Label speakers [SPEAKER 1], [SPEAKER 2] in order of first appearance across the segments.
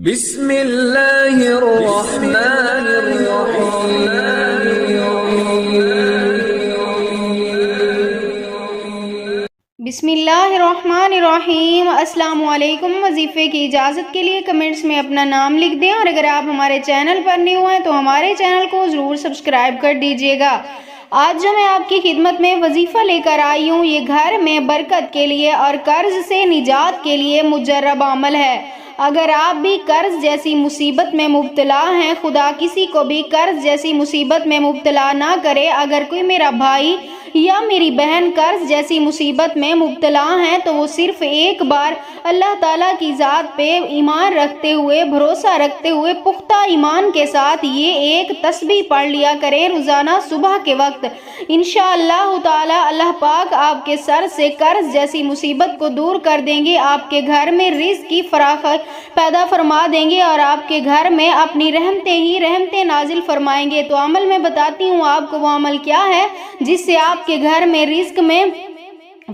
[SPEAKER 1] بسم اللہ الرحمن الرحیم۔
[SPEAKER 2] بسم اللہ الرحمن الرحیم۔ السلام علیکم۔ وظیفے کی اجازت کے لیے کمنٹس میں اپنا نام لکھ دیں، اور اگر آپ ہمارے چینل پر نیو ہیں تو ہمارے چینل کو ضرور سبسکرائب کر دیجیے گا۔ آج جو میں آپ کی خدمت میں وظیفہ لے کر آئی ہوں، یہ گھر میں برکت کے لیے اور قرض سے نجات کے لیے مجرب عمل ہے۔ اگر آپ بھی قرض جیسی مصیبت میں مبتلا ہیں، خدا کسی کو بھی قرض جیسی مصیبت میں مبتلا نہ کرے۔ اگر کوئی میرا بھائی یا میری بہن قرض جیسی مصیبت میں مبتلا ہیں تو وہ صرف ایک بار اللہ تعالیٰ کی ذات پہ ایمان رکھتے ہوئے، بھروسہ رکھتے ہوئے، پختہ ایمان کے ساتھ یہ ایک تسبیح پڑھ لیا کریں روزانہ صبح کے وقت۔ انشاءاللہ تعالیٰ اللہ پاک آپ کے سر سے قرض جیسی مصیبت کو دور کر دیں گے، آپ کے گھر میں رزق کی فراخی پیدا فرما دیں گے، اور آپ کے گھر میں اپنی رحمتیں ہی رحمتیں نازل فرمائیں گے۔ تو عمل میں بتاتی ہوں آپ کو، وہ عمل کیا ہے جس سے آپ کے گھر میں رزق میں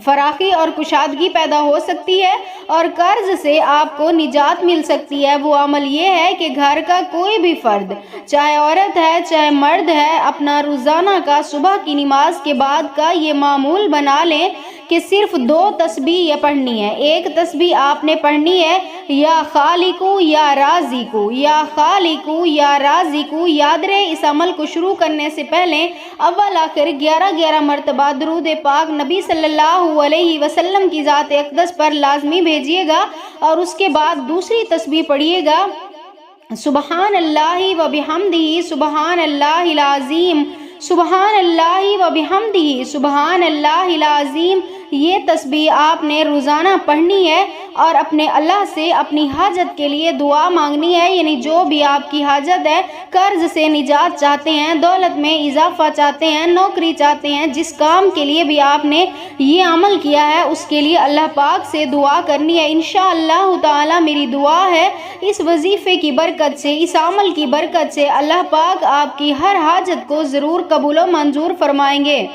[SPEAKER 2] فراخی اور کشادگی پیدا ہو سکتی ہے اور قرض سے آپ کو نجات مل سکتی ہے۔ وہ عمل یہ ہے کہ گھر کا کوئی بھی فرد، چاہے عورت ہے چاہے مرد ہے، اپنا روزانہ کا صبح کی نماز کے بعد کا یہ معمول بنا لیں کہ صرف 2 تسبیح پڑھنی ہے۔ ایک تسبیح آپ نے پڑھنی ہے یا خالقو یا رازقو، یا خالقو یا رازقو۔ یاد رہے، اس عمل کو شروع کرنے سے پہلے اول آخر 11 مرتبہ درود پاک نبی صلی اللہ علیہ وسلم کی ذات اقدس پر لازمی بھیجیے گا، اور اس کے بعد دوسری تسبیح پڑھیے گا، سبحان اللہ و بحمدہ، سبحان اللہ العظیم، سبحان اللہ و بحمدہ، سبحان اللہ العظیم۔ یہ تسبیح آپ نے روزانہ پڑھنی ہے اور اپنے اللہ سے اپنی حاجت کے لیے دعا مانگنی ہے، یعنی جو بھی آپ کی حاجت ہے، قرض سے نجات چاہتے ہیں، دولت میں اضافہ چاہتے ہیں، نوکری چاہتے ہیں، جس کام کے لیے بھی آپ نے یہ عمل کیا ہے اس کے لیے اللہ پاک سے دعا کرنی ہے۔ انشاءاللہ تعالی میری دعا ہے اس وظیفے کی برکت سے، اس عمل کی برکت سے اللہ پاک آپ کی ہر حاجت کو ضرور قبول و منظور فرمائیں گے۔